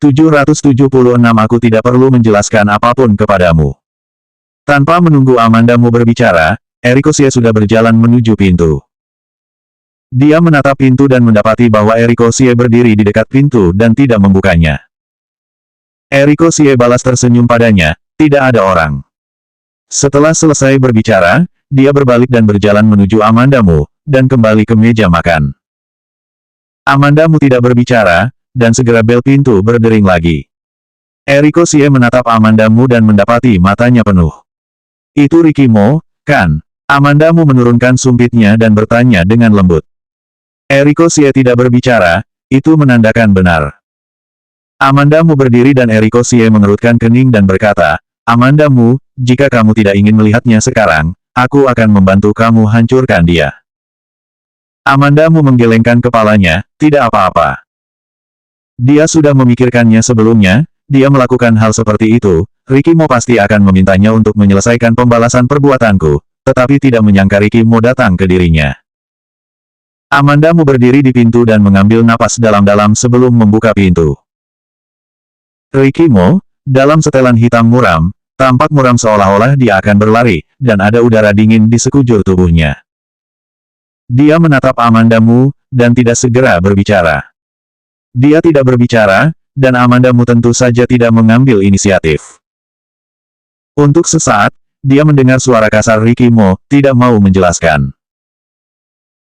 776 Aku tidak perlu menjelaskan apapun kepadamu. Tanpa menunggu Amandamu berbicara, Eriko Xie sudah berjalan menuju pintu. Dia menatap pintu dan mendapati bahwa Eriko Xie berdiri di dekat pintu dan tidak membukanya. Eriko Xie balas tersenyum padanya, tidak ada orang. Setelah selesai berbicara, dia berbalik dan berjalan menuju Amandamu, dan kembali ke meja makan. Amandamu tidak berbicara, dan segera bel pintu berdering lagi. Eriko Xie menatap Amandamu dan mendapati matanya penuh. Itu Rikimo, kan? Amandamu menurunkan sumpitnya dan bertanya dengan lembut. Eriko Xie tidak berbicara, itu menandakan benar. Amandamu berdiri dan Eriko Xie mengerutkan kening dan berkata, Amandamu, jika kamu tidak ingin melihatnya sekarang, aku akan membantu kamu hancurkan dia. Amandamu menggelengkan kepalanya, tidak apa-apa. Dia sudah memikirkannya sebelumnya, dia melakukan hal seperti itu, Rikimo pasti akan memintanya untuk menyelesaikan pembalasan perbuatanku, tetapi tidak menyangka Rikimo datang ke dirinya. Amandamu berdiri di pintu dan mengambil napas dalam-dalam sebelum membuka pintu. Rikimo, dalam setelan hitam muram, tampak muram seolah-olah dia akan berlari, dan ada udara dingin di sekujur tubuhnya. Dia menatap Amandamu, dan tidak segera berbicara. Dia tidak berbicara, dan Amandamu tentu saja tidak mengambil inisiatif. Untuk sesaat, dia mendengar suara kasar Rikimo, tidak mau menjelaskan.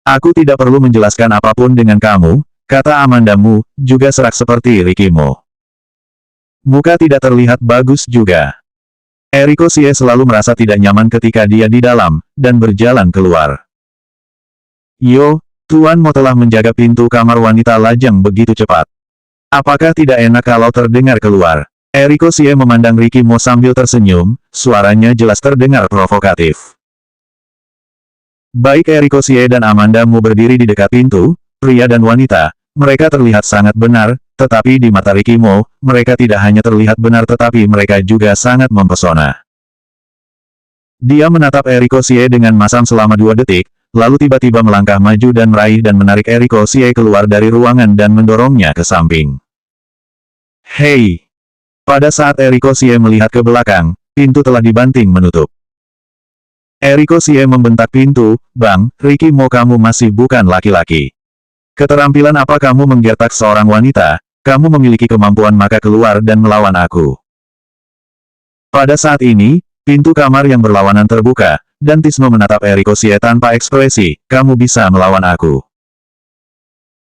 Aku tidak perlu menjelaskan apapun dengan kamu, kata Amandamu, juga serak seperti Rikimo. Muka tidak terlihat bagus juga. Eriko Xie selalu merasa tidak nyaman ketika dia di dalam, dan berjalan keluar. Yo, Tuan Mo telah menjaga pintu kamar wanita lajang begitu cepat. Apakah tidak enak kalau terdengar keluar? Eriko Xie memandang Rikimo sambil tersenyum, suaranya jelas terdengar provokatif. Baik Eriko Xie dan Amandamu berdiri di dekat pintu, pria dan wanita, mereka terlihat sangat benar, tetapi di mata Rikimo, mereka tidak hanya terlihat benar tetapi mereka juga sangat mempesona. Dia menatap Eriko Xie dengan masam selama 2 detik, lalu tiba-tiba melangkah maju dan meraih dan menarik Eriko Xie keluar dari ruangan dan mendorongnya ke samping. Hei! Pada saat Eriko Xie melihat ke belakang, pintu telah dibanting menutup. Eriko Xie membentak pintu, Bang, Rikimo kamu masih bukan laki-laki. Keterampilan apa kamu menggertak seorang wanita, kamu memiliki kemampuan maka keluar dan melawan aku. Pada saat ini, pintu kamar yang berlawanan terbuka, dan Tisno menatap Eriko Xie tanpa ekspresi, kamu bisa melawan aku.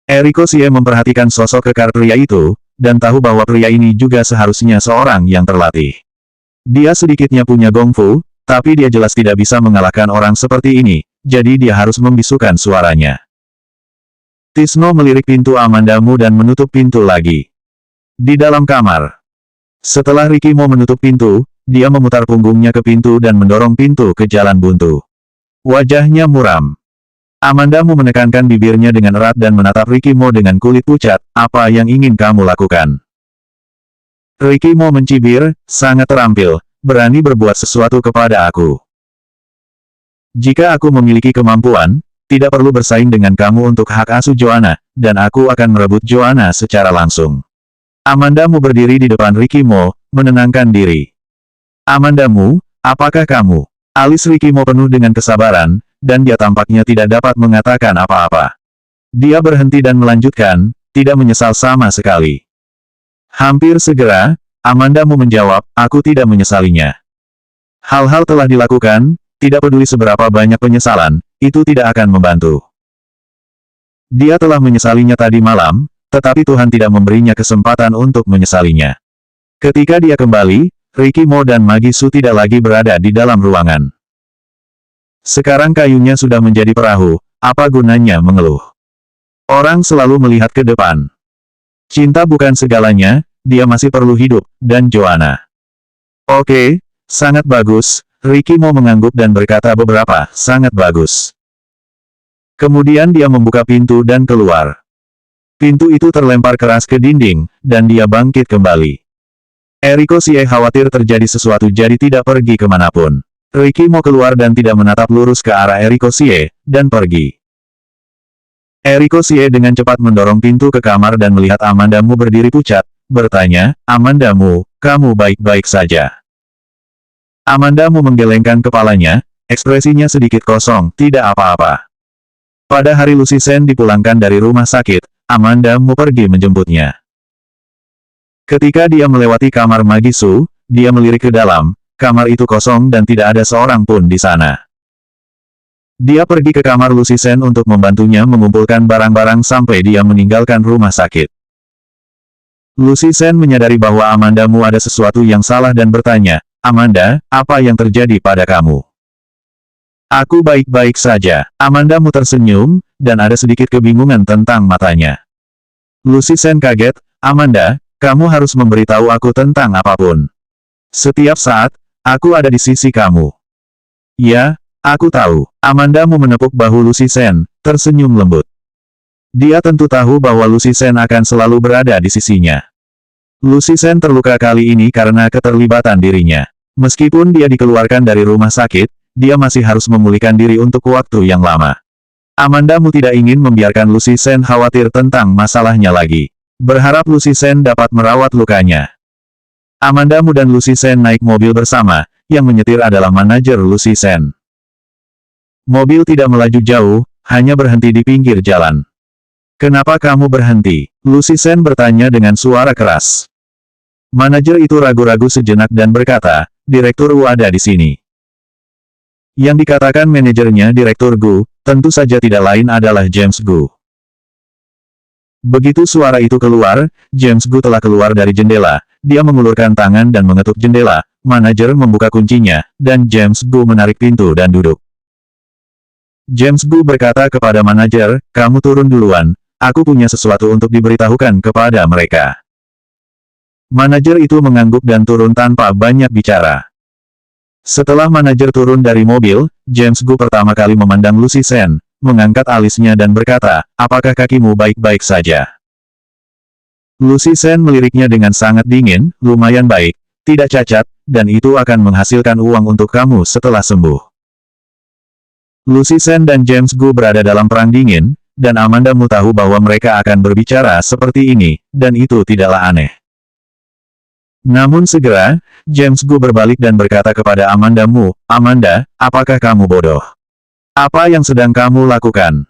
Eriko Xie memperhatikan sosok kekar pria itu, dan tahu bahwa pria ini juga seharusnya seorang yang terlatih. Dia sedikitnya punya gongfu, tapi dia jelas tidak bisa mengalahkan orang seperti ini, jadi dia harus membisukan suaranya. Tisno melirik pintu Amandamu dan menutup pintu lagi. Di dalam kamar. Setelah Rikimo menutup pintu, dia memutar punggungnya ke pintu dan mendorong pintu ke jalan buntu. Wajahnya muram. Amandamu menekankan bibirnya dengan erat dan menatap Rikimo dengan kulit pucat, apa yang ingin kamu lakukan? Rikimo mencibir, sangat terampil, berani berbuat sesuatu kepada aku. Jika aku memiliki kemampuan, tidak perlu bersaing dengan kamu untuk hak asuh Joanna, dan aku akan merebut Joanna secara langsung. Amandamu berdiri di depan Rikimo, menenangkan diri. Amandamu, apakah kamu? Alis Rikimo penuh dengan kesabaran, dan dia tampaknya tidak dapat mengatakan apa-apa. Dia berhenti dan melanjutkan, tidak menyesal sama sekali. Hampir segera, Amandamu menjawab, aku tidak menyesalinya. Hal-hal telah dilakukan, tidak peduli seberapa banyak penyesalan, itu tidak akan membantu. Dia telah menyesalinya tadi malam, tetapi Tuhan tidak memberinya kesempatan untuk menyesalinya. Ketika dia kembali, Rikimo dan Magisu tidak lagi berada di dalam ruangan. Sekarang kayunya sudah menjadi perahu, apa gunanya mengeluh? Orang selalu melihat ke depan. Cinta bukan segalanya, dia masih perlu hidup, dan Joanna. Oke, sangat bagus, Rikimo mengangguk dan berkata beberapa, sangat bagus. Kemudian dia membuka pintu dan keluar. Pintu itu terlempar keras ke dinding, dan dia bangkit kembali. Eriko Xie khawatir terjadi sesuatu jadi tidak pergi kemanapun. Rikimo keluar dan tidak menatap lurus ke arah Eriko Xie, dan pergi. Eriko Xie dengan cepat mendorong pintu ke kamar dan melihat Amandamu berdiri pucat, bertanya, Amanda Mu, kamu baik-baik saja? Amanda Mu menggelengkan kepalanya, ekspresinya sedikit kosong, tidak apa-apa. Pada hari Lucy Sen dipulangkan dari rumah sakit, Amanda Mu pergi menjemputnya. Ketika dia melewati kamar Magisu, dia melirik ke dalam, kamar itu kosong dan tidak ada seorang pun di sana. Dia pergi ke kamar Lucy Sen untuk membantunya mengumpulkan barang-barang sampai dia meninggalkan rumah sakit. Lucy Sen menyadari bahwa Amanda Mu ada sesuatu yang salah dan bertanya, Amanda, apa yang terjadi pada kamu? Aku baik-baik saja. Amanda Mu tersenyum, dan ada sedikit kebingungan tentang matanya. Lucy Sen kaget, Amanda, kamu harus memberitahu aku tentang apapun. Setiap saat, aku ada di sisi kamu. Ya, aku tahu. Amanda Mu menepuk bahu Lucy Sen, tersenyum lembut. Dia tentu tahu bahwa Lucy Sen akan selalu berada di sisinya. Lucy Sen terluka kali ini karena keterlibatan dirinya. Meskipun dia dikeluarkan dari rumah sakit, dia masih harus memulihkan diri untuk waktu yang lama. Amanda Mu tidak ingin membiarkan Lucy Sen khawatir tentang masalahnya lagi. Berharap Lucy Sen dapat merawat lukanya. Amanda Mu dan Lucy Sen naik mobil bersama, yang menyetir adalah manajer Lucy Sen. Mobil tidak melaju jauh, hanya berhenti di pinggir jalan. Kenapa kamu berhenti? Lucy Sen bertanya dengan suara keras. Manajer itu ragu-ragu sejenak dan berkata, Direktur Wu ada di sini. Yang dikatakan manajernya Direktur Gu, tentu saja tidak lain adalah James Gu. Begitu suara itu keluar, James Gu telah keluar dari jendela. Dia mengulurkan tangan dan mengetuk jendela. Manajer membuka kuncinya, dan James Gu menarik pintu dan duduk. James Gu berkata kepada manajer, kamu turun duluan, aku punya sesuatu untuk diberitahukan kepada mereka. Manajer itu mengangguk dan turun tanpa banyak bicara. Setelah manajer turun dari mobil, James Gu pertama kali memandang Lucy Sen, mengangkat alisnya dan berkata, apakah kakimu baik-baik saja? Lucy Sen meliriknya dengan sangat dingin, lumayan baik, tidak cacat, dan itu akan menghasilkan uang untuk kamu setelah sembuh. Lucy Sen dan James Gu berada dalam perang dingin, dan Amanda Mu tahu bahwa mereka akan berbicara seperti ini, dan itu tidaklah aneh. Namun segera, James Gu berbalik dan berkata kepada Amanda Mu, Amanda, apakah kamu bodoh? Apa yang sedang kamu lakukan?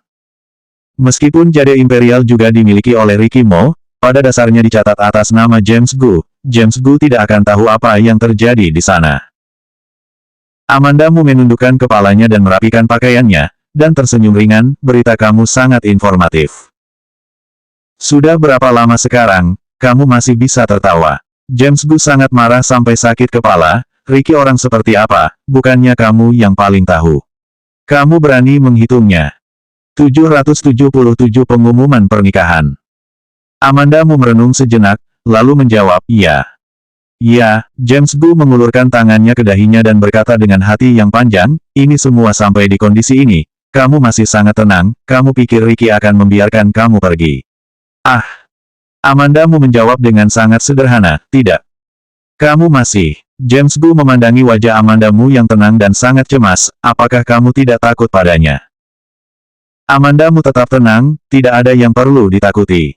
Meskipun jade imperial juga dimiliki oleh Ricky Mo, pada dasarnya dicatat atas nama James Gu tidak akan tahu apa yang terjadi di sana. Amanda Mu menundukkan kepalanya dan merapikan pakaiannya, dan tersenyum ringan, berita kamu sangat informatif. Sudah berapa lama sekarang, kamu masih bisa tertawa? James Gu sangat marah sampai sakit kepala, Ricky orang seperti apa, bukannya kamu yang paling tahu. Kamu berani menghitungnya. 777 pengumuman pernikahan. Amanda Mu merenung sejenak, lalu menjawab, iya. Ya, James Gu mengulurkan tangannya ke dahinya dan berkata dengan hati yang panjang, ini semua sampai di kondisi ini, kamu masih sangat tenang, kamu pikir Ricky akan membiarkan kamu pergi. Ah! Amanda Mu menjawab dengan sangat sederhana, tidak. Kamu masih. James Gu memandangi wajah Amanda Mu yang tenang dan sangat cemas, apakah kamu tidak takut padanya? Amanda Mu tetap tenang, tidak ada yang perlu ditakuti.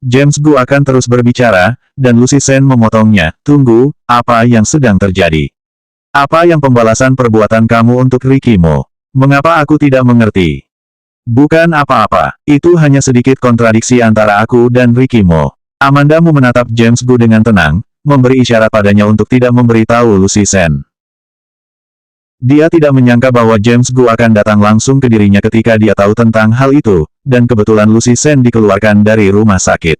James Gu akan terus berbicara, dan Lucy Sen memotongnya, tunggu, apa yang sedang terjadi? Apa yang pembalasan perbuatan kamu untuk Ricky Mo? Mengapa aku tidak mengerti? Bukan apa-apa, itu hanya sedikit kontradiksi antara aku dan Ricky Mo. Amanda Mu menatap James Gu dengan tenang, memberi isyarat padanya untuk tidak memberitahu Lucy Sen. Dia tidak menyangka bahwa James Gu akan datang langsung ke dirinya ketika dia tahu tentang hal itu, dan kebetulan Lucy Sen dikeluarkan dari rumah sakit.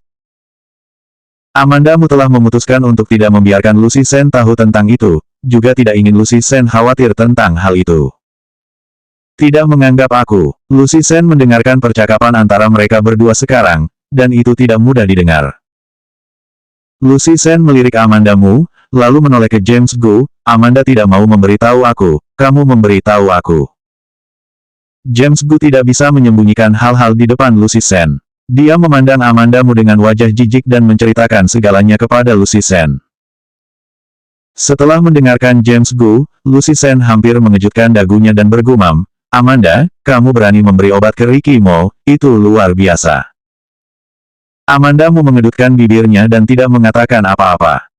Amanda Mu telah memutuskan untuk tidak membiarkan Lucy Sen tahu tentang itu, juga tidak ingin Lucy Sen khawatir tentang hal itu. Tidak menganggap aku. Lucy Sen mendengarkan percakapan antara mereka berdua sekarang, dan itu tidak mudah didengar. Lucy Sen melirik Amanda Mu, lalu menoleh ke James Gu, Amanda tidak mau memberitahu aku, kamu memberitahu aku. James Gu tidak bisa menyembunyikan hal-hal di depan Lucy Sen. Dia memandang Amanda Mu dengan wajah jijik dan menceritakan segalanya kepada Lucy Sen. Setelah mendengarkan James Gu, Lucy Sen hampir mengejutkan dagunya dan bergumam, Amanda, kamu berani memberi obat ke Ricky Mo, itu luar biasa. Amandamu mengedutkan bibirnya dan tidak mengatakan apa-apa.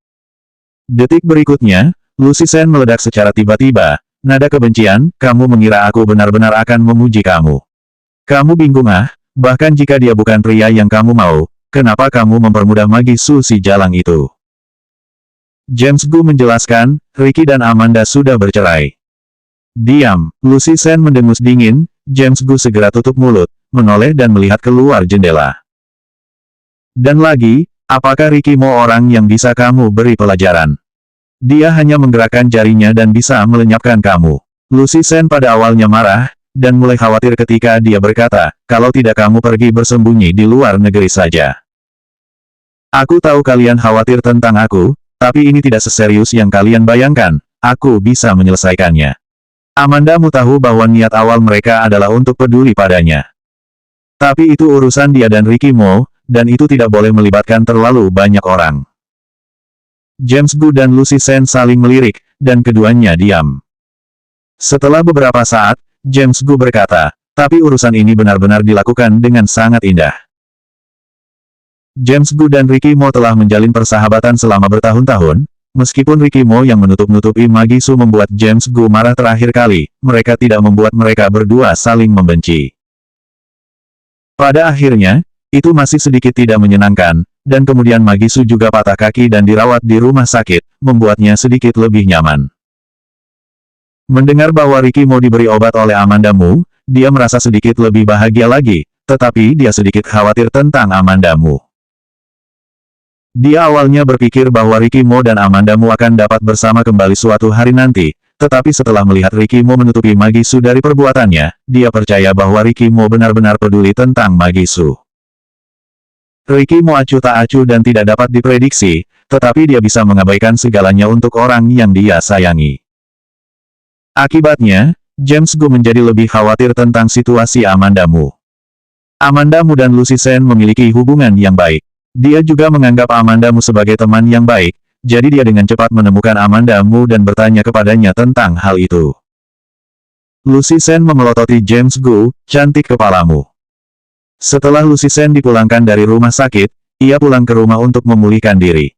Detik berikutnya, Lucy Sen meledak secara tiba-tiba. Nada kebencian, kamu mengira aku benar-benar akan memuji kamu. Kamu bingung ah, bahkan jika dia bukan pria yang kamu mau, kenapa kamu mempermudah Magi Su si jalang itu? James Gu menjelaskan, Ricky dan Amanda sudah bercerai. Diam, Lucy Sen mendengus dingin. James Gu segera tutup mulut, menoleh dan melihat keluar jendela. Dan lagi, apakah Ricky Mo orang yang bisa kamu beri pelajaran? Dia hanya menggerakkan jarinya dan bisa melenyapkan kamu. Lucy Sen pada awalnya marah, dan mulai khawatir ketika dia berkata, kalau tidak kamu pergi bersembunyi di luar negeri saja. Aku tahu kalian khawatir tentang aku, tapi ini tidak seserius yang kalian bayangkan, aku bisa menyelesaikannya. Amandamu tahu bahwa niat awal mereka adalah untuk peduli padanya. Tapi itu urusan dia dan Ricky Mo, dan itu tidak boleh melibatkan terlalu banyak orang. James Gu dan Lucy Sen saling melirik, dan keduanya diam. Setelah beberapa saat, James Gu berkata, tapi urusan ini benar-benar dilakukan dengan sangat indah. James Gu dan Ricky Mo telah menjalin persahabatan selama bertahun-tahun, meskipun Ricky Mo yang menutup-nutupi Magi Su membuat James Gu marah terakhir kali, mereka tidak membuat mereka berdua saling membenci. Pada akhirnya, itu masih sedikit tidak menyenangkan, dan kemudian Magi Su juga patah kaki dan dirawat di rumah sakit, membuatnya sedikit lebih nyaman. Mendengar bahwa Ricky Mo diberi obat oleh Amandamu, dia merasa sedikit lebih bahagia lagi, tetapi dia sedikit khawatir tentang Amandamu. Dia awalnya berpikir bahwa Ricky Mo dan Amandamu akan dapat bersama kembali suatu hari nanti, tetapi setelah melihat Ricky Mo menutupi Magi Su dari perbuatannya, dia percaya bahwa Ricky Mo benar-benar peduli tentang Magi Su. Ricky Mo acuh tak acuh dan tidak dapat diprediksi, tetapi dia bisa mengabaikan segalanya untuk orang yang dia sayangi. Akibatnya, James Gu menjadi lebih khawatir tentang situasi Amandamu. Amandamu dan Lucy Sen memiliki hubungan yang baik. Dia juga menganggap Amandamu sebagai teman yang baik, jadi dia dengan cepat menemukan Amandamu dan bertanya kepadanya tentang hal itu. Lucy Sen memelototi James Gu, cantik kepalamu. Setelah Lucy Sen dipulangkan dari rumah sakit, ia pulang ke rumah untuk memulihkan diri.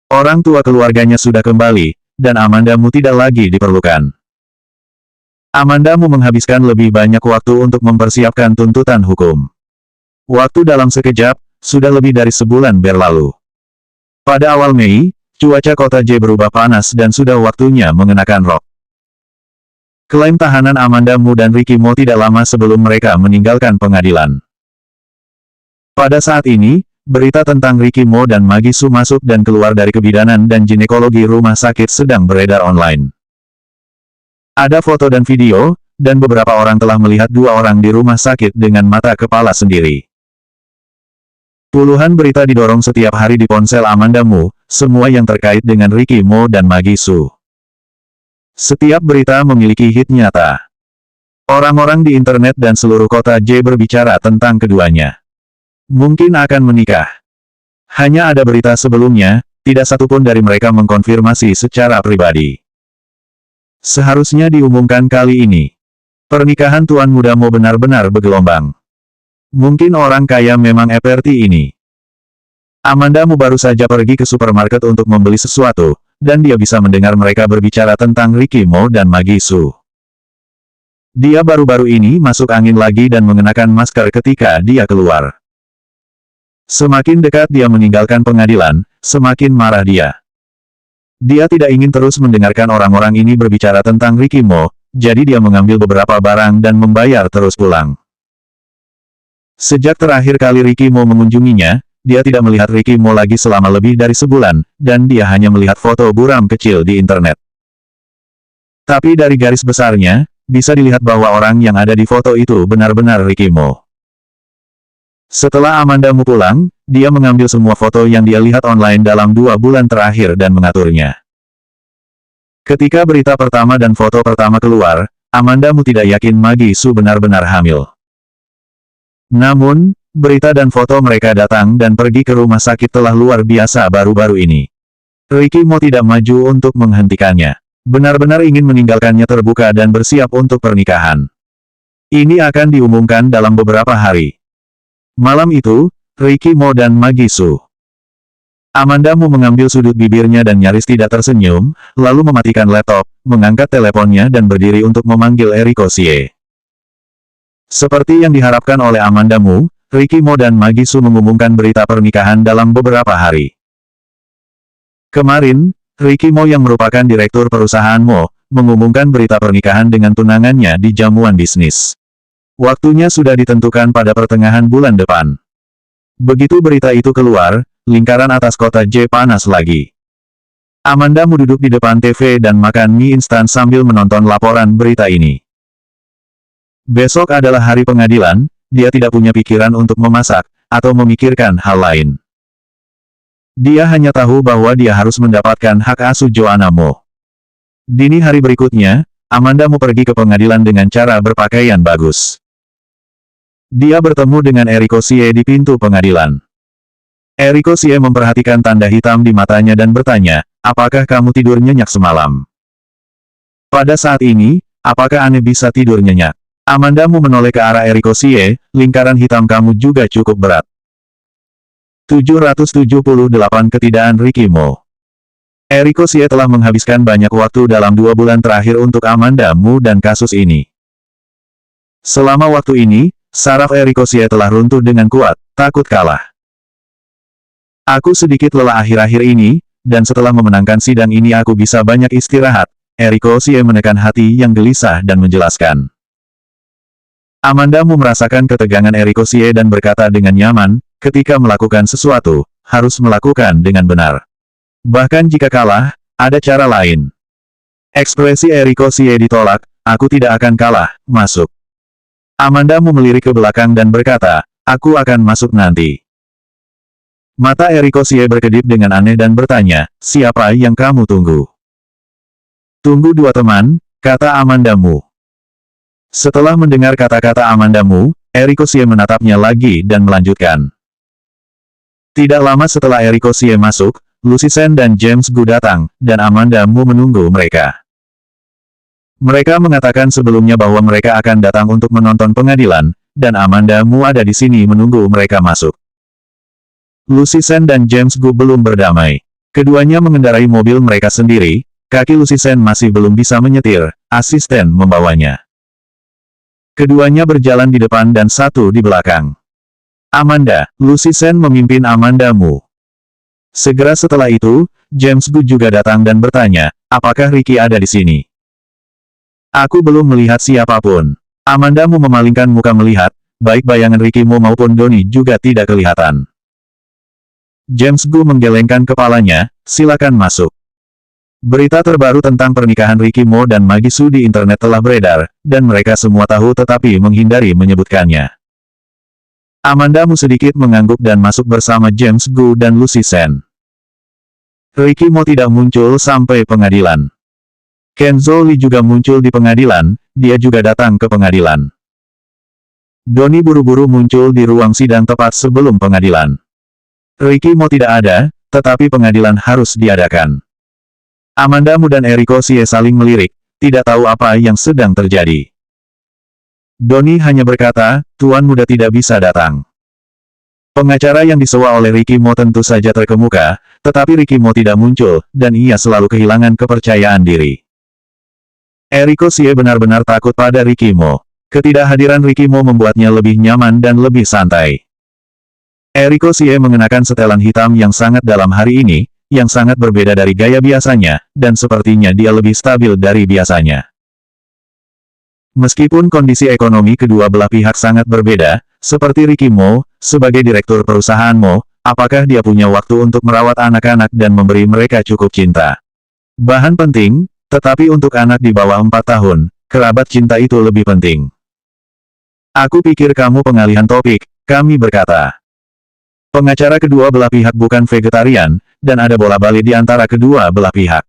Orang tua keluarganya sudah kembali, dan Amandamu tidak lagi diperlukan. Amandamu menghabiskan lebih banyak waktu untuk mempersiapkan tuntutan hukum. Waktu dalam sekejap, sudah lebih dari sebulan berlalu. Pada awal Mei, cuaca kota J berubah panas dan sudah waktunya mengenakan rok. Klaim tahanan Amandamu dan Ricky Mo tidak lama sebelum mereka meninggalkan pengadilan. Pada saat ini, berita tentang Ricky Mo dan Magi Su masuk dan keluar dari kebidanan dan ginekologi rumah sakit sedang beredar online. Ada foto dan video, dan beberapa orang telah melihat dua orang di rumah sakit dengan mata kepala sendiri. Puluhan berita didorong setiap hari di ponsel Amandamu, semua yang terkait dengan Ricky Mo dan Magi Su. Setiap berita memiliki hit nyata. Orang-orang di internet dan seluruh kota J berbicara tentang keduanya. Mungkin akan menikah. Hanya ada berita sebelumnya, tidak satupun dari mereka mengkonfirmasi secara pribadi. Seharusnya diumumkan kali ini. Pernikahan Tuan Muda Mo benar-benar bergelombang. Mungkin orang kaya memang seperti ini. Amandamu baru saja pergi ke supermarket untuk membeli sesuatu, dan dia bisa mendengar mereka berbicara tentang Ricky Mo dan Magi Su. Dia baru-baru ini masuk angin lagi dan mengenakan masker ketika dia keluar. Semakin dekat dia meninggalkan pengadilan, semakin marah dia. Dia tidak ingin terus mendengarkan orang-orang ini berbicara tentang Ricky Mo, jadi dia mengambil beberapa barang dan membayar terus pulang. Sejak terakhir kali Ricky Mo mengunjunginya, dia tidak melihat Ricky Mo lagi selama lebih dari sebulan, dan dia hanya melihat foto buram kecil di internet. Tapi dari garis besarnya, bisa dilihat bahwa orang yang ada di foto itu benar-benar Ricky Mo. Setelah Amandamu pulang, dia mengambil semua foto yang dia lihat online dalam 2 bulan terakhir dan mengaturnya. Ketika berita pertama dan foto pertama keluar, Amandamu tidak yakin Magi Su benar-benar hamil. Namun, berita dan foto mereka datang dan pergi ke rumah sakit telah luar biasa baru-baru ini. Ricky Mo tidak maju untuk menghentikannya. Benar-benar ingin meninggalkannya terbuka dan bersiap untuk pernikahan. Ini akan diumumkan dalam beberapa hari. Malam itu, Ricky Mo dan Magisu. Amanda Mu mengambil sudut bibirnya dan nyaris tidak tersenyum, lalu mematikan laptop, mengangkat teleponnya dan berdiri untuk memanggil Eriko Xie. Seperti yang diharapkan oleh Amanda Mu, Ricky Mo dan Magisu mengumumkan berita pernikahan dalam beberapa hari. Kemarin, Ricky Mo yang merupakan direktur perusahaan Mo, mengumumkan berita pernikahan dengan tunangannya di jamuan bisnis. Waktunya sudah ditentukan pada pertengahan bulan depan. Begitu berita itu keluar, lingkaran atas kota J panas lagi. Amanda Mu duduk di depan TV dan makan mie instan sambil menonton laporan berita ini. Besok adalah hari pengadilan, dia tidak punya pikiran untuk memasak, atau memikirkan hal lain. Dia hanya tahu bahwa dia harus mendapatkan hak asuh Joanna Mo. Dini hari berikutnya, Amanda Mu pergi ke pengadilan dengan cara berpakaian bagus. Dia bertemu dengan Eriko Xie di pintu pengadilan. Eriko Xie memperhatikan tanda hitam di matanya dan bertanya, apakah kamu tidur nyenyak semalam? Pada saat ini, apakah Ane bisa tidur nyenyak? Amanda Mu menoleh ke arah Eriko Xie, lingkaran hitam kamu juga cukup berat. 778 Ketidakan Ricky Mo. Eriko Xie telah menghabiskan banyak waktu dalam 2 bulan terakhir untuk Amanda Mu dan kasus ini. Selama waktu ini, saraf Eriko Xie telah runtuh dengan kuat, takut kalah. Aku sedikit lelah akhir-akhir ini, dan setelah memenangkan sidang ini aku bisa banyak istirahat. Eriko Xie menekan hati yang gelisah dan menjelaskan. Amanda Mu merasakan ketegangan Eriko Xie dan berkata dengan nyaman, ketika melakukan sesuatu, harus melakukan dengan benar. Bahkan jika kalah, ada cara lain. Ekspresi Eriko Xie ditolak, aku tidak akan kalah, masuk. Amanda Mu melirik ke belakang dan berkata, aku akan masuk nanti. Mata Eriko Xie berkedip dengan aneh dan bertanya, siapa yang kamu tunggu? Tunggu 2 teman, kata Amanda Mu. Setelah mendengar kata-kata Amanda Mu, Eriko Xie menatapnya lagi dan melanjutkan. Tidak lama setelah Eriko Xie masuk, Lucy Sen dan James Gu datang, dan Amanda Mu menunggu mereka. Mereka mengatakan sebelumnya bahwa mereka akan datang untuk menonton pengadilan, dan Amanda Mu ada di sini menunggu mereka masuk. Lucy Sen dan James Gu belum berdamai. Keduanya mengendarai mobil mereka sendiri, kaki Lucy Sen masih belum bisa menyetir, asisten membawanya. Keduanya berjalan di depan dan satu di belakang. Amanda, Lucy Sen memimpin Amanda Mu. Segera setelah itu, James Gu juga datang dan bertanya, apakah Ricky ada di sini? Aku belum melihat siapapun. Amanda Mu memalingkan muka melihat, baik bayangan Ricky Mo maupun Donnie juga tidak kelihatan. James Gu menggelengkan kepalanya, silakan masuk. Berita terbaru tentang pernikahan Ricky Mo dan Magisu di internet telah beredar, dan mereka semua tahu tetapi menghindari menyebutkannya. Amanda Mu sedikit mengangguk dan masuk bersama James Gu dan Lucy Sen. Ricky Mo tidak muncul sampai pengadilan. Kenzo Lee juga muncul di pengadilan, dia juga datang ke pengadilan. Donnie buru-buru muncul di ruang sidang tepat sebelum pengadilan. Ricky Mo tidak ada, tetapi pengadilan harus diadakan. Amanda Mu dan Eriko Xie saling melirik, tidak tahu apa yang sedang terjadi. Donnie hanya berkata, Tuan Muda tidak bisa datang. Pengacara yang disewa oleh Ricky Mo tentu saja terkemuka, tetapi Ricky Mo tidak muncul, dan ia selalu kehilangan kepercayaan diri. Eriko Xie benar-benar takut pada Ricky Mo. Ketidakhadiran Ricky Mo membuatnya lebih nyaman dan lebih santai. Eriko Xie mengenakan setelan hitam yang sangat dalam hari ini, yang sangat berbeda dari gaya biasanya, dan sepertinya dia lebih stabil dari biasanya. Meskipun kondisi ekonomi kedua belah pihak sangat berbeda, seperti Ricky Mo, sebagai direktur perusahaan Mo, apakah dia punya waktu untuk merawat anak-anak dan memberi mereka cukup cinta? Bahan penting, tetapi untuk anak di bawah 4 tahun, kerabat cinta itu lebih penting. Aku pikir kamu pengalihan topik, kami berkata. Pengacara kedua belah pihak bukan vegetarian, dan ada bola balik di antara kedua belah pihak.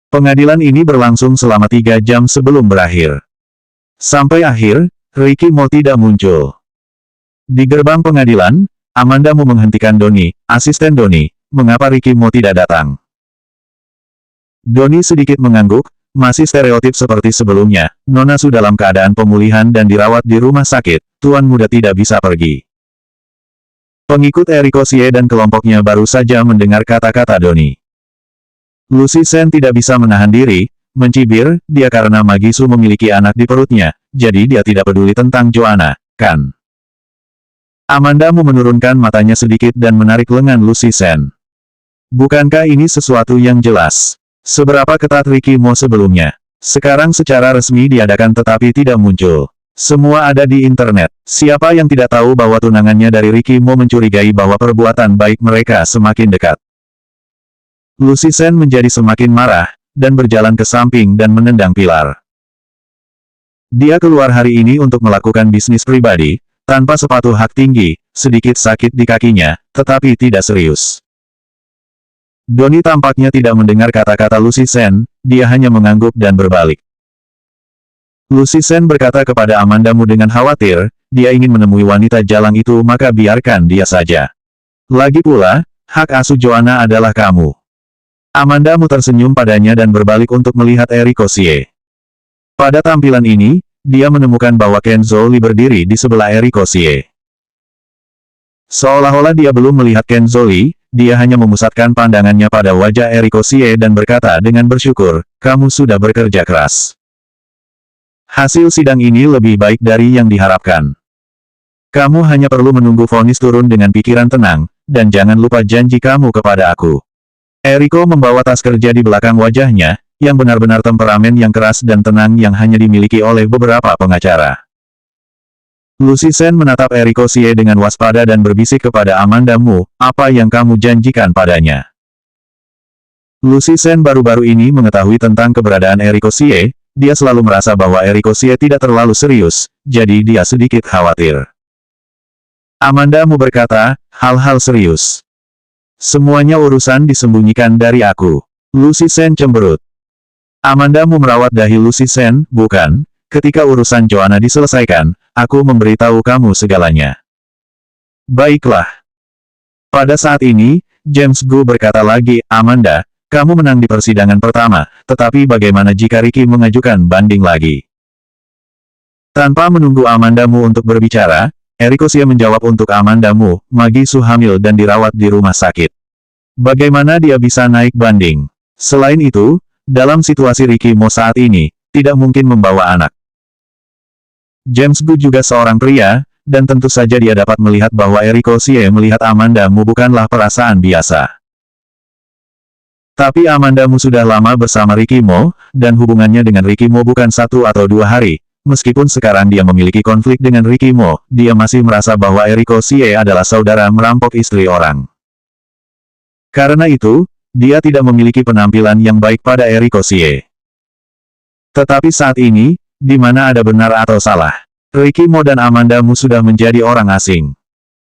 Pengadilan ini berlangsung selama 3 jam sebelum berakhir. Sampai akhir, Ricky Mo tidak muncul. Di gerbang pengadilan, Amanda Mu menghentikan Donnie, asisten Donnie, mengapa Ricky Mo tidak datang? Donnie sedikit mengangguk, masih stereotip seperti sebelumnya, Nona Su dalam keadaan pemulihan dan dirawat di rumah sakit, Tuan Muda tidak bisa pergi. Pengikut Eriko Xie dan kelompoknya baru saja mendengar kata-kata Doni. Lucy Sen tidak bisa menahan diri, mencibir, dia karena Magisu memiliki anak di perutnya, jadi dia tidak peduli tentang Joanna, kan? Amanda Mu menurunkan matanya sedikit dan menarik lengan Lucy Sen. Bukankah ini sesuatu yang jelas? Seberapa ketat Ricky Mo sebelumnya? Sekarang secara resmi diadakan tetapi tidak muncul. Semua ada di internet. Siapa yang tidak tahu bahwa tunangannya dari Ricky Mo mencurigai bahwa perbuatan baik mereka semakin dekat. Lucy Sen menjadi semakin marah, dan berjalan ke samping dan menendang pilar. Dia keluar hari ini untuk melakukan bisnis pribadi, tanpa sepatu hak tinggi, sedikit sakit di kakinya, tetapi tidak serius. Doni tampaknya tidak mendengar kata-kata Lucy Sen, dia hanya mengangguk dan berbalik. Lucy Sen berkata kepada Amanda Mu dengan khawatir, dia ingin menemui wanita jalang itu maka biarkan dia saja. Lagi pula, hak asuh Joanna adalah kamu. Amanda Mu tersenyum padanya dan berbalik untuk melihat Eriko Xie. Pada tampilan ini, dia menemukan bahwa Ken Zhou berdiri di sebelah Eriko Xie. Seolah-olah dia belum melihat Ken Zhou, dia hanya memusatkan pandangannya pada wajah Eriko Xie dan berkata dengan bersyukur, kamu sudah bekerja keras. Hasil sidang ini lebih baik dari yang diharapkan. Kamu hanya perlu menunggu vonis turun dengan pikiran tenang, dan jangan lupa janji kamu kepada aku. Eriko membawa tas kerja di belakang wajahnya, yang benar-benar temperamen yang keras dan tenang yang hanya dimiliki oleh beberapa pengacara. Lucy Sen menatap Eriko Xie dengan waspada dan berbisik kepada Amanda Mu, apa yang kamu janjikan padanya? Lucy Sen baru-baru ini mengetahui tentang keberadaan Eriko Xie, dia selalu merasa bahwa Eriko Xie tidak terlalu serius, jadi dia sedikit khawatir. Amanda Mu berkata, hal-hal serius. Semuanya urusan disembunyikan dari aku. Lucy Sen cemberut. Amanda Mu merawat dahi Lucy Sen, bukan, ketika urusan Joanna diselesaikan, aku memberitahu kamu segalanya. Baiklah. Pada saat ini, James Gu berkata lagi, Amanda, kamu menang di persidangan pertama, tetapi bagaimana jika Ricky mengajukan banding lagi? Tanpa menunggu Amanda Mu untuk berbicara, Eriko Xie menjawab untuk Amanda Mu, Magisu hamil dan dirawat di rumah sakit. Bagaimana dia bisa naik banding? Selain itu, dalam situasi Ricky Mo saat ini, tidak mungkin membawa anak. James Gu juga seorang pria, dan tentu saja dia dapat melihat bahwa Eriko Xie melihat Amanda Mu bukanlah perasaan biasa. Tapi Amanda Mu sudah lama bersama Ricky Mo, dan hubungannya dengan Ricky Mo bukan 1 atau 2 hari. Meskipun sekarang dia memiliki konflik dengan Ricky Mo, dia masih merasa bahwa Eriko Xie adalah saudara merampok istri orang. Karena itu, dia tidak memiliki penampilan yang baik pada Eriko Xie. Tetapi saat ini, di mana ada benar atau salah? Ricky Mo dan Amanda Mu sudah menjadi orang asing.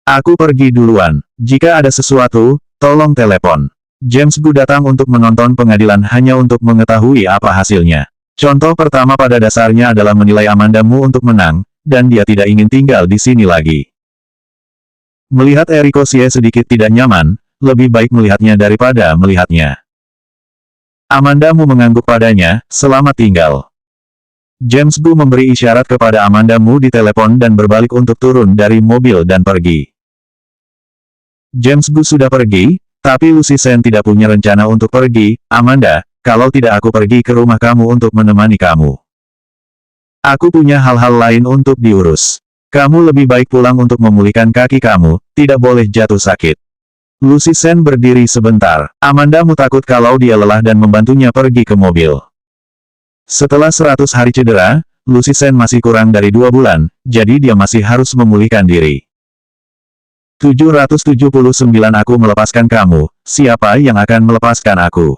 Aku pergi duluan. Jika ada sesuatu, tolong telepon. James Gu datang untuk menonton pengadilan hanya untuk mengetahui apa hasilnya. Contoh pertama pada dasarnya adalah menilai Amanda Mu untuk menang, dan dia tidak ingin tinggal di sini lagi. Melihat Eriko Xie sedikit tidak nyaman, lebih baik melihatnya daripada melihatnya. Amanda Mu mengangguk padanya, selamat tinggal. James Gu memberi isyarat kepada Amanda Mu di telepon dan berbalik untuk turun dari mobil dan pergi. James Gu sudah pergi, tapi Lucy Sen tidak punya rencana untuk pergi. Amanda, kalau tidak aku pergi ke rumah kamu untuk menemani kamu. Aku punya hal-hal lain untuk diurus. Kamu lebih baik pulang untuk memulihkan kaki kamu, tidak boleh jatuh sakit. Lucy Sen berdiri sebentar. Amanda Mu takut kalau dia lelah dan membantunya pergi ke mobil. Setelah 100 hari cedera, Lucy Sen masih kurang dari 2 bulan, jadi dia masih harus memulihkan diri. 779 Aku melepaskan kamu, siapa yang akan melepaskan aku?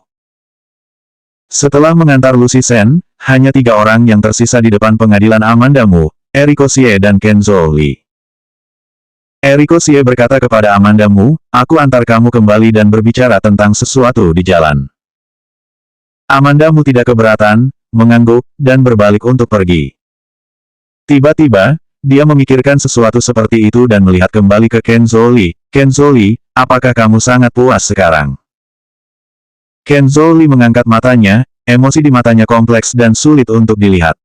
Setelah mengantar Lucy Sen, hanya 3 orang yang tersisa di depan pengadilan Amanda Mu, Eriko Xie dan Ken Zhou. Eriko Xie berkata kepada Amanda Mu, aku antar kamu kembali dan berbicara tentang sesuatu di jalan. Amanda Mu tidak keberatan, mengangguk, dan berbalik untuk pergi. Tiba-tiba, dia memikirkan sesuatu seperti itu dan melihat kembali ke Ken Zhou. Ken Zhou, apakah kamu sangat puas sekarang? Ken Zhou mengangkat matanya, emosi di matanya kompleks dan sulit untuk dilihat.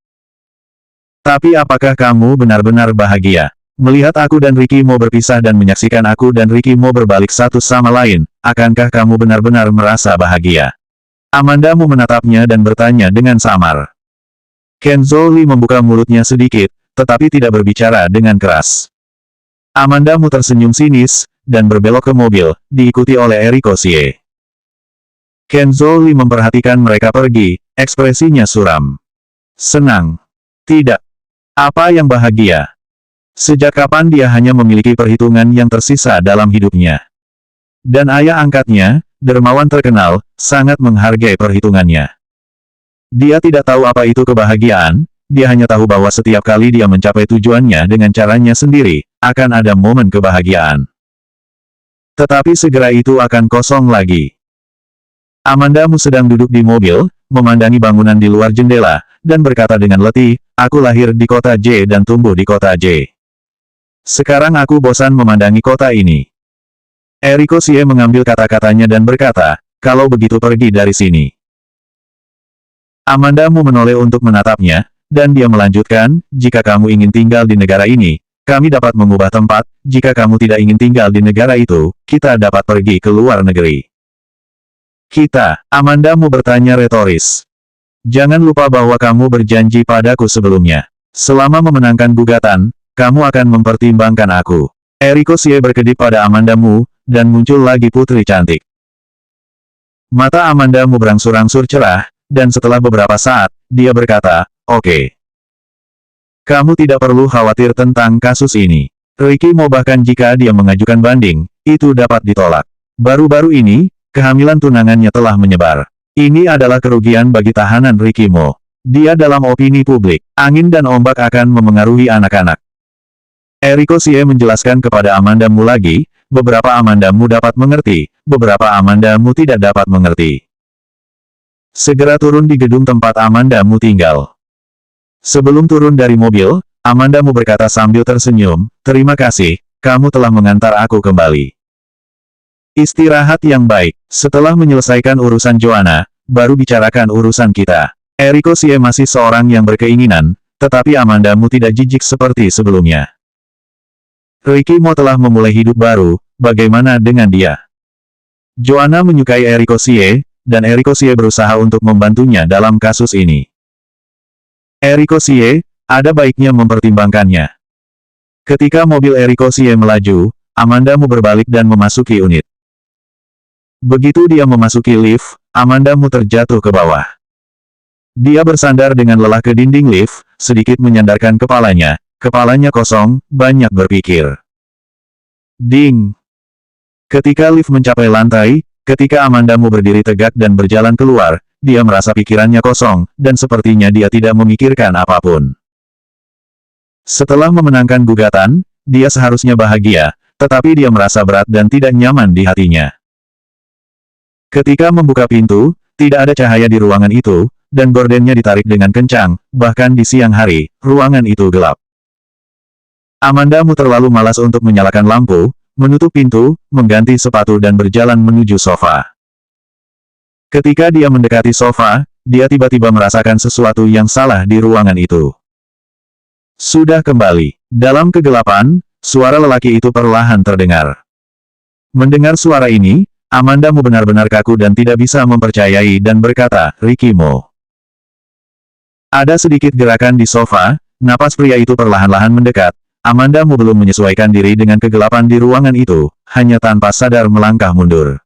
Tapi apakah kamu benar-benar bahagia? Melihat aku dan Ricky Mo berpisah dan menyaksikan aku dan Ricky Mo berbalik satu sama lain, akankah kamu benar-benar merasa bahagia? Amanda Mu menatapnya dan bertanya dengan samar. Ken Zhou Li membuka mulutnya sedikit, tetapi tidak berbicara dengan keras. Amanda Mu tersenyum sinis, dan berbelok ke mobil, diikuti oleh Eriko Xie. Ken Zhou Li memperhatikan mereka pergi, ekspresinya suram. Senang. Tidak. Apa yang bahagia? Sejak kapan dia hanya memiliki perhitungan yang tersisa dalam hidupnya? Dan ayah angkatnya, dermawan terkenal, sangat menghargai perhitungannya. Dia tidak tahu apa itu kebahagiaan, dia hanya tahu bahwa setiap kali dia mencapai tujuannya dengan caranya sendiri, akan ada momen kebahagiaan. Tetapi segera itu akan kosong lagi. Amanda Mu sedang duduk di mobil, memandangi bangunan di luar jendela, dan berkata dengan letih, aku lahir di kota J dan tumbuh di kota J. Sekarang aku bosan memandangi kota ini. Eriko Xie mengambil kata-katanya dan berkata, kalau begitu pergi dari sini. Amanda Mu menoleh untuk menatapnya, dan dia melanjutkan, jika kamu ingin tinggal di negara ini, kami dapat mengubah tempat, jika kamu tidak ingin tinggal di negara itu, kita dapat pergi ke luar negeri. Kita, Amanda Mu bertanya retoris. Jangan lupa bahwa kamu berjanji padaku sebelumnya. Selama memenangkan gugatan, kamu akan mempertimbangkan aku. Eriko Xie berkedip pada Amanda Mu, dan muncul lagi putri cantik. Mata Amanda Mu berangsur-angsur cerah, dan setelah beberapa saat, dia berkata, oke. Kamu tidak perlu khawatir tentang kasus ini. Ricky Mo bahkan jika dia mengajukan banding, itu dapat ditolak. Baru-baru ini, kehamilan tunangannya telah menyebar. Ini adalah kerugian bagi tahanan Ricky Mo. Dia dalam opini publik, angin dan ombak akan memengaruhi anak-anak. Eriko Xie menjelaskan kepada Amanda Mu lagi, beberapa Amanda Mu dapat mengerti, beberapa Amanda Mu tidak dapat mengerti. Segera turun di gedung tempat Amanda Mu tinggal. Sebelum turun dari mobil, Amanda Mu berkata sambil tersenyum, terima kasih, kamu telah mengantar aku kembali. Istirahat yang baik. Setelah menyelesaikan urusan Joanna, baru bicarakan urusan kita. Eriko Xie masih seorang yang berkeinginan, tetapi Amanda Mu tidak jijik seperti sebelumnya. Ricky Mo telah memulai hidup baru, bagaimana dengan dia? Joanna menyukai Eriko Xie, dan Eriko Xie berusaha untuk membantunya dalam kasus ini. Eriko Xie, ada baiknya mempertimbangkannya. Ketika mobil Eriko Xie melaju, Amanda Mu berbalik dan memasuki unit. Begitu dia memasuki lift, Amanda Mu terjatuh ke bawah. Dia bersandar dengan lelah ke dinding lift, sedikit menyandarkan kepalanya kosong, banyak berpikir. Ding! Ketika lift mencapai lantai, ketika Amanda Mu berdiri tegak dan berjalan keluar, dia merasa pikirannya kosong, dan sepertinya dia tidak memikirkan apapun. Setelah memenangkan gugatan, dia seharusnya bahagia, tetapi dia merasa berat dan tidak nyaman di hatinya. Ketika membuka pintu, tidak ada cahaya di ruangan itu, dan gordennya ditarik dengan kencang, bahkan di siang hari, ruangan itu gelap. Amanda Mu terlalu malas untuk menyalakan lampu, menutup pintu, mengganti sepatu dan berjalan menuju sofa. Ketika dia mendekati sofa, dia tiba-tiba merasakan sesuatu yang salah di ruangan itu. Sudah kembali. Dalam kegelapan, suara lelaki itu perlahan terdengar. Mendengar suara ini, Amanda Mu benar-benar kaku dan tidak bisa mempercayai dan berkata, Ricky Mo. Ada sedikit gerakan di sofa, napas pria itu perlahan-lahan mendekat. Amanda Mu belum menyesuaikan diri dengan kegelapan di ruangan itu, hanya tanpa sadar melangkah mundur.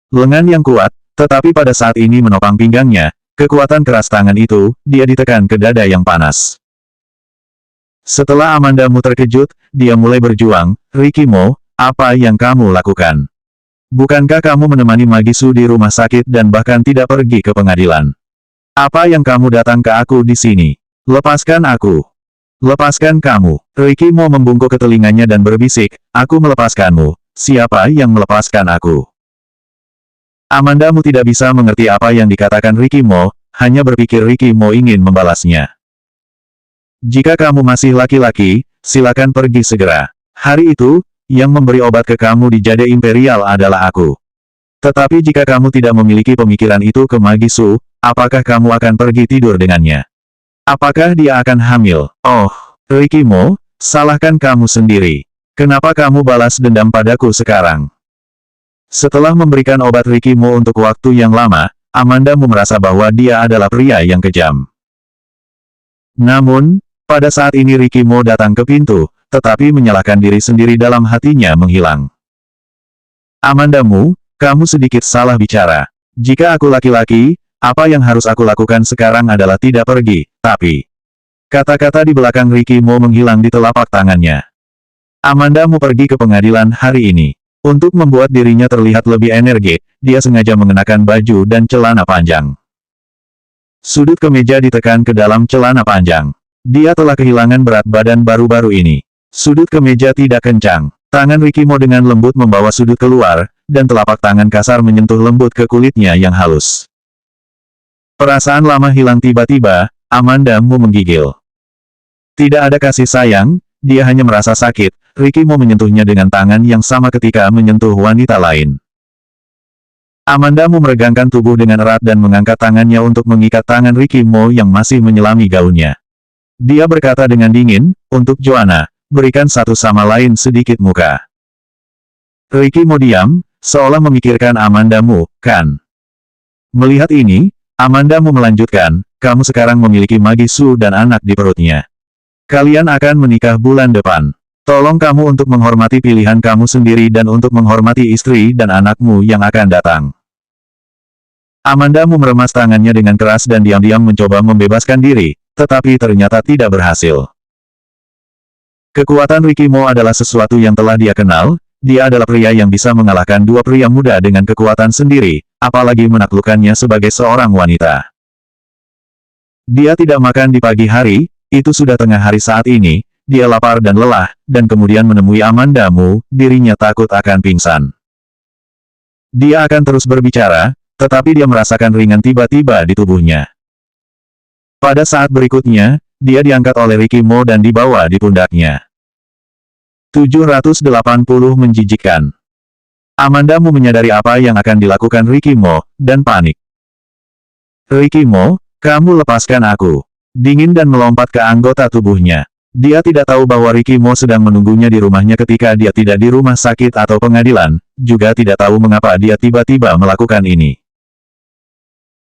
Lengan yang kuat, tetapi pada saat ini menopang pinggangnya, kekuatan keras tangan itu, dia ditekan ke dada yang panas. Setelah Amanda Mu terkejut, dia mulai berjuang, Ricky Mo, apa yang kamu lakukan? Bukankah kamu menemani Magisu di rumah sakit dan bahkan tidak pergi ke pengadilan? Apa yang kamu datang ke aku di sini? Lepaskan aku. Lepaskan kamu. Ricky Mo membungkuk ke telinganya dan berbisik, aku melepaskanmu. Siapa yang melepaskan aku? Amanda Mu tidak bisa mengerti apa yang dikatakan Ricky Mo, hanya berpikir Ricky Mo ingin membalasnya. Jika kamu masih laki-laki, silakan pergi segera. Hari itu, yang memberi obat ke kamu di Jade Imperial adalah aku. Tetapi jika kamu tidak memiliki pemikiran itu ke Magisu, apakah kamu akan pergi tidur dengannya? Apakah dia akan hamil? Oh, Ricky Mo, salahkan kamu sendiri. Kenapa kamu balas dendam padaku sekarang? Setelah memberikan obat Ricky Mo untuk waktu yang lama, Amanda Mu merasa bahwa dia adalah pria yang kejam. Namun, pada saat ini Ricky Mo datang ke pintu, tetapi menyalahkan diri sendiri dalam hatinya menghilang. Amanda Mu, kamu sedikit salah bicara. Jika aku laki-laki, apa yang harus aku lakukan sekarang adalah tidak pergi, tapi... Kata-kata di belakang Ricky Mo menghilang di telapak tangannya. Amanda Mu pergi ke pengadilan hari ini. Untuk membuat dirinya terlihat lebih energik, dia sengaja mengenakan baju dan celana panjang. Sudut kemeja ditekan ke dalam celana panjang. Dia telah kehilangan berat badan baru-baru ini. Sudut kemeja tidak kencang. Tangan Ricky Mo dengan lembut membawa sudut keluar, dan telapak tangan kasar menyentuh lembut ke kulitnya yang halus. Perasaan lama hilang tiba-tiba, Amanda Mu menggigil. Tidak ada kasih sayang, dia hanya merasa sakit. Ricky Mo menyentuhnya dengan tangan yang sama ketika menyentuh wanita lain. Amanda Mu meregangkan tubuh dengan erat dan mengangkat tangannya untuk mengikat tangan Ricky Mo yang masih menyelami gaunnya. Dia berkata dengan dingin, untuk Joanna, berikan satu sama lain sedikit muka. Ricky Mo diam, seolah memikirkan Amanda Mu, kan? Melihat ini, Amanda Mu melanjutkan, kamu sekarang memiliki Magi Su dan anak di perutnya. Kalian akan menikah bulan depan. Tolong kamu untuk menghormati pilihan kamu sendiri dan untuk menghormati istri dan anakmu yang akan datang. Amanda Mu meremas tangannya dengan keras dan diam-diam mencoba membebaskan diri, tetapi ternyata tidak berhasil. Kekuatan Ricky Mo adalah sesuatu yang telah dia kenal, dia adalah pria yang bisa mengalahkan dua pria muda dengan kekuatan sendiri, apalagi menaklukkannya sebagai seorang wanita. Dia tidak makan di pagi hari, itu sudah tengah hari saat ini. Dia lapar dan lelah, dan kemudian menemui Amanda Mu, dirinya takut akan pingsan. Dia akan terus berbicara, tetapi dia merasakan ringan tiba-tiba di tubuhnya. Pada saat berikutnya, dia diangkat oleh Ricky Mo dan dibawa di pundaknya. 780 menjijikkan. Amanda Mu menyadari apa yang akan dilakukan Ricky Mo, dan panik. Ricky Mo, kamu lepaskan aku. Dingin dan melompat ke anggota tubuhnya. Dia tidak tahu bahwa Ricky Mo sedang menunggunya di rumahnya ketika dia tidak di rumah sakit atau pengadilan, juga tidak tahu mengapa dia tiba-tiba melakukan ini.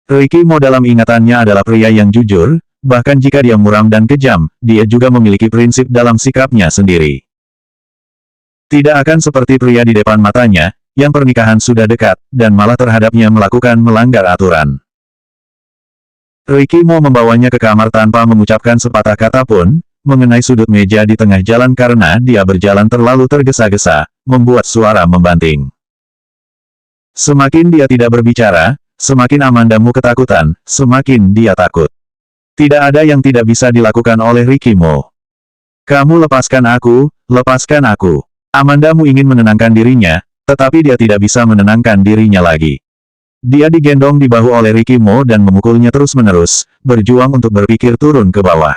Ricky Mo dalam ingatannya adalah pria yang jujur, bahkan jika dia muram dan kejam, dia juga memiliki prinsip dalam sikapnya sendiri. Tidak akan seperti pria di depan matanya, yang pernikahan sudah dekat, dan malah terhadapnya melakukan melanggar aturan. Ricky Mo membawanya ke kamar tanpa mengucapkan sepatah kata pun, mengenai sudut meja di tengah jalan karena dia berjalan terlalu tergesa-gesa, membuat suara membanting. Semakin dia tidak berbicara, semakin Amanda Mu ketakutan, semakin dia takut. Tidak ada yang tidak bisa dilakukan oleh Ricky Mo. Kamu lepaskan aku, lepaskan aku. Amanda Mu ingin menenangkan dirinya, tetapi dia tidak bisa menenangkan dirinya lagi. Dia digendong di bahu oleh Ricky Mo dan memukulnya terus-menerus, berjuang untuk berpikir turun ke bawah.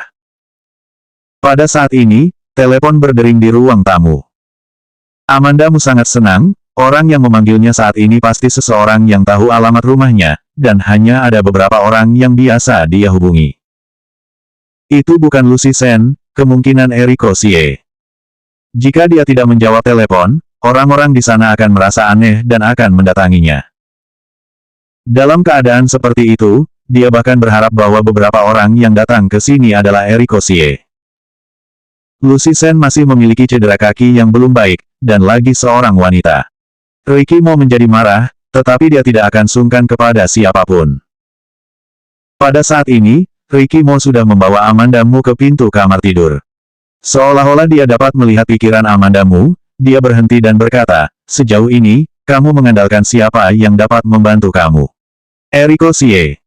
Pada saat ini, telepon berdering di ruang tamu. Amanda Mu sangat senang, orang yang memanggilnya saat ini pasti seseorang yang tahu alamat rumahnya, dan hanya ada beberapa orang yang biasa dia hubungi. Itu bukan Lucy Sen, kemungkinan Eriko Sie. Jika dia tidak menjawab telepon, orang-orang di sana akan merasa aneh dan akan mendatanginya. Dalam keadaan seperti itu, dia bahkan berharap bahwa beberapa orang yang datang ke sini adalah Eriko Sie. Lucy Sen masih memiliki cedera kaki yang belum baik, dan lagi seorang wanita. Ricky Mo menjadi marah, tetapi dia tidak akan sungkan kepada siapapun. Pada saat ini, Ricky Mo sudah membawa Amanda Mu ke pintu kamar tidur. Seolah-olah dia dapat melihat pikiran Amanda Mu, dia berhenti dan berkata, sejauh ini, kamu mengandalkan siapa yang dapat membantu kamu? Eriko Sie.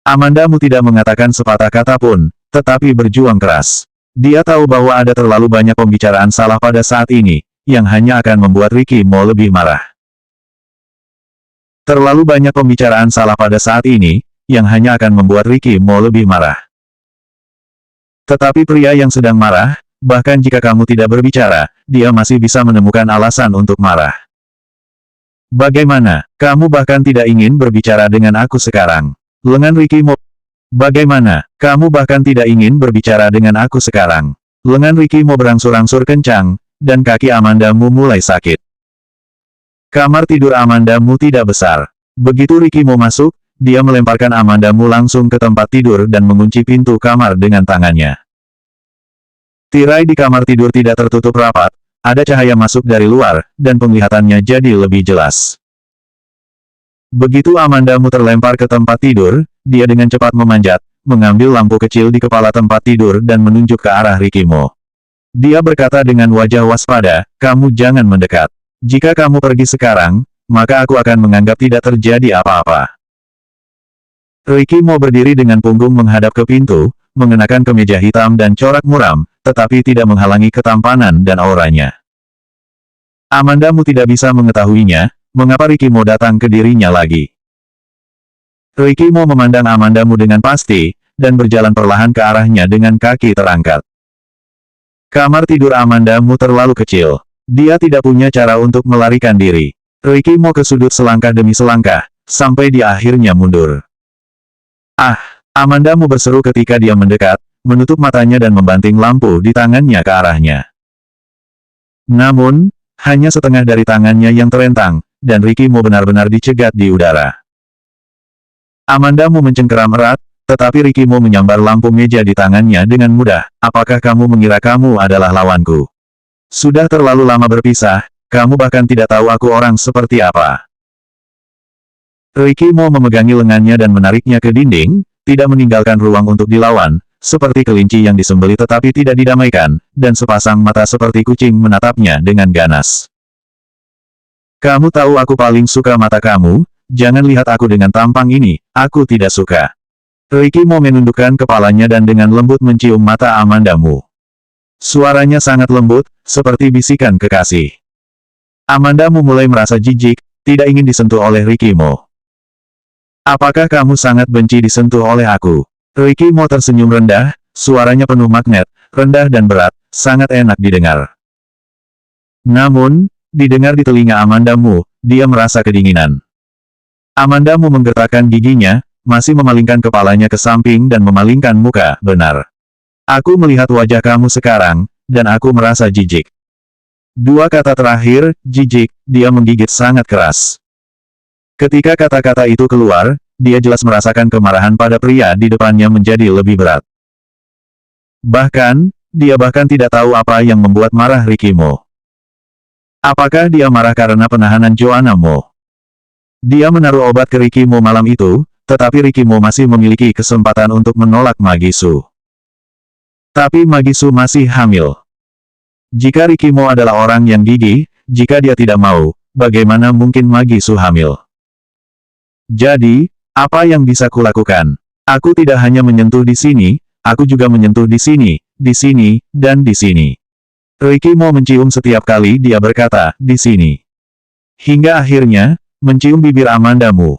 Amanda Mu tidak mengatakan sepatah kata pun, tetapi berjuang keras. Dia tahu bahwa ada terlalu banyak pembicaraan salah pada saat ini, yang hanya akan membuat Ricky Mo lebih marah. Terlalu banyak pembicaraan salah pada saat ini, yang hanya akan membuat Ricky Mo lebih marah. Tetapi pria yang sedang marah, bahkan jika kamu tidak berbicara, dia masih bisa menemukan alasan untuk marah. Bagaimana, kamu bahkan tidak ingin berbicara dengan aku sekarang? Lengan Ricky Mo. Bagaimana, kamu bahkan tidak ingin berbicara dengan aku sekarang? Lengan Ricky Mo berangsur-angsur kencang, dan kaki Amanda Mu mulai sakit. Kamar tidur Amanda Mu tidak besar. Begitu Ricky Mo masuk, dia melemparkan Amanda Mu langsung ke tempat tidur dan mengunci pintu kamar dengan tangannya. Tirai di kamar tidur tidak tertutup rapat, ada cahaya masuk dari luar, dan penglihatannya jadi lebih jelas. Begitu Amanda Mu terlempar ke tempat tidur, dia dengan cepat memanjat, mengambil lampu kecil di kepala tempat tidur dan menunjuk ke arah Ricky Mo. Dia berkata dengan wajah waspada, "Kamu jangan mendekat. Jika kamu pergi sekarang, maka aku akan menganggap tidak terjadi apa-apa." Ricky Mo berdiri dengan punggung menghadap ke pintu, mengenakan kemeja hitam dan corak muram, tetapi tidak menghalangi ketampanan dan auranya. Amanda Mu tidak bisa mengetahuinya, mengapa Ricky Mo datang ke dirinya lagi. Ricky Mo memandang Amanda Mu dengan pasti, dan berjalan perlahan ke arahnya dengan kaki terangkat. Kamar tidur Amanda Mu terlalu kecil. Dia tidak punya cara untuk melarikan diri. Ricky Mo ke sudut selangkah demi selangkah, sampai dia akhirnya mundur. "Ah!" Amanda Mu berseru ketika dia mendekat, menutup matanya dan membanting lampu di tangannya ke arahnya. Namun, hanya setengah dari tangannya yang terentang, dan Ricky Mo benar-benar dicegat di udara. Amanda Mu mencengkeram erat, tetapi Ricky Mo menyambar lampu meja di tangannya dengan mudah. "Apakah kamu mengira kamu adalah lawanku? Sudah terlalu lama berpisah, kamu bahkan tidak tahu aku orang seperti apa." Ricky Mo memegangi lengannya dan menariknya ke dinding, tidak meninggalkan ruang untuk dilawan, seperti kelinci yang disembeli tetapi tidak didamaikan, dan sepasang mata seperti kucing menatapnya dengan ganas. "Kamu tahu aku paling suka mata kamu, jangan lihat aku dengan tampang ini, aku tidak suka." Ricky Mo menundukkan kepalanya dan dengan lembut mencium mata Amanda Mu. Suaranya sangat lembut, seperti bisikan kekasih. Amanda Mu mulai merasa jijik, tidak ingin disentuh oleh Ricky Mo. "Apakah kamu sangat benci disentuh oleh aku?" Ricky Mo tersenyum rendah, suaranya penuh magnet, rendah dan berat, sangat enak didengar. Namun, didengar di telinga Amanda Mu, dia merasa kedinginan. Amanda Mu menggertakkan giginya, masih memalingkan kepalanya ke samping dan memalingkan muka. "Benar. Aku melihat wajah kamu sekarang, dan aku merasa jijik." Dua kata terakhir, jijik, dia menggigit sangat keras. Ketika kata-kata itu keluar, dia jelas merasakan kemarahan pada pria di depannya menjadi lebih berat. Bahkan, dia bahkan tidak tahu apa yang membuat marah Ricky Mo. Apakah dia marah karena penahanan Joanna Mo? Dia menaruh obat ke Ricky Mo malam itu, tetapi Ricky Mo masih memiliki kesempatan untuk menolak Magisu. Tapi Magisu masih hamil. Jika Ricky Mo adalah orang yang gigih, jika dia tidak mau, bagaimana mungkin Magisu hamil? Jadi, apa yang bisa kulakukan? Aku tidak hanya menyentuh di sini, aku juga menyentuh di sini, dan di sini. Ricky Mo mencium setiap kali dia berkata, "di sini." Hingga akhirnya, mencium bibir Amanda Mu.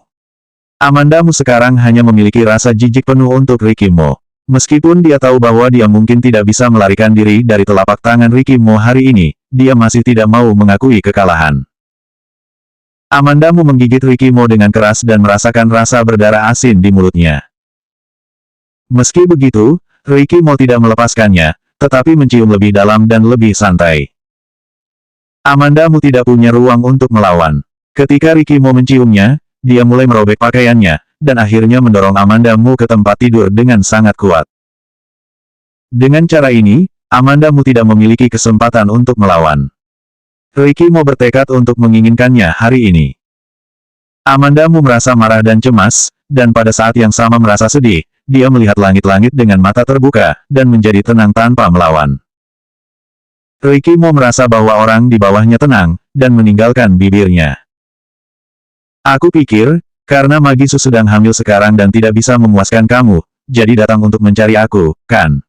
Amanda Mu sekarang hanya memiliki rasa jijik penuh untuk Ricky Mo. Meskipun dia tahu bahwa dia mungkin tidak bisa melarikan diri dari telapak tangan Ricky Mo hari ini, dia masih tidak mau mengakui kekalahan. Amanda Mu menggigit Ricky Mo dengan keras dan merasakan rasa berdarah asin di mulutnya. Meski begitu, Ricky Mo tidak melepaskannya, tetapi mencium lebih dalam dan lebih santai. Amanda Mu tidak punya ruang untuk melawan. Ketika Ricky Mo menciumnya, dia mulai merobek pakaiannya, dan akhirnya mendorong Amanda Mu ke tempat tidur dengan sangat kuat. Dengan cara ini, Amanda Mu tidak memiliki kesempatan untuk melawan. Ricky Mo bertekad untuk menginginkannya hari ini. Amanda Mu merasa marah dan cemas, dan pada saat yang sama merasa sedih, dia melihat langit-langit dengan mata terbuka, dan menjadi tenang tanpa melawan. Ricky Mo merasa bahwa orang di bawahnya tenang, dan meninggalkan bibirnya. "Aku pikir, karena Magisu sedang hamil sekarang dan tidak bisa memuaskan kamu, jadi datang untuk mencari aku, kan?"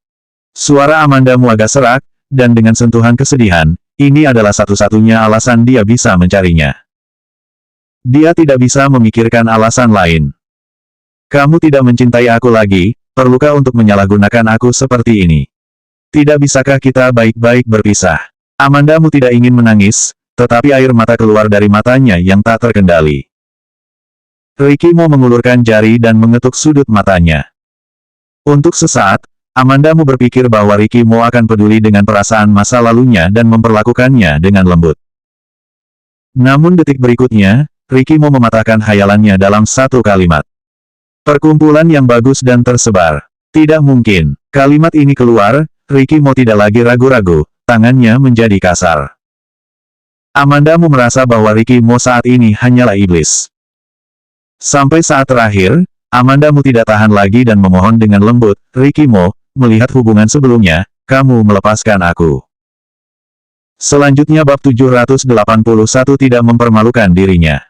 Suara Amanda Mu agak serak, dan dengan sentuhan kesedihan, ini adalah satu-satunya alasan dia bisa mencarinya. Dia tidak bisa memikirkan alasan lain. "Kamu tidak mencintai aku lagi, perlukah untuk menyalahgunakan aku seperti ini? Tidak bisakah kita baik-baik berpisah?" Amanda Mu tidak ingin menangis, tetapi air mata keluar dari matanya yang tak terkendali. Ricky Mo mengulurkan jari dan mengetuk sudut matanya. Untuk sesaat, Amandamu berpikir bahwa Ricky Mo akan peduli dengan perasaan masa lalunya dan memperlakukannya dengan lembut. Namun detik berikutnya, Ricky Mo mematahkan hayalannya dalam satu kalimat. Perkumpulan yang bagus dan tersebar. Tidak mungkin. Kalimat ini keluar, Ricky Mo tidak lagi ragu-ragu, tangannya menjadi kasar. Amandamu merasa bahwa Ricky Mo saat ini hanyalah iblis. Sampai saat terakhir, Amandamu tidak tahan lagi dan memohon dengan lembut, Ricky Mo, melihat hubungan sebelumnya, kamu melepaskan aku. Selanjutnya bab 781 tidak mempermalukan dirinya.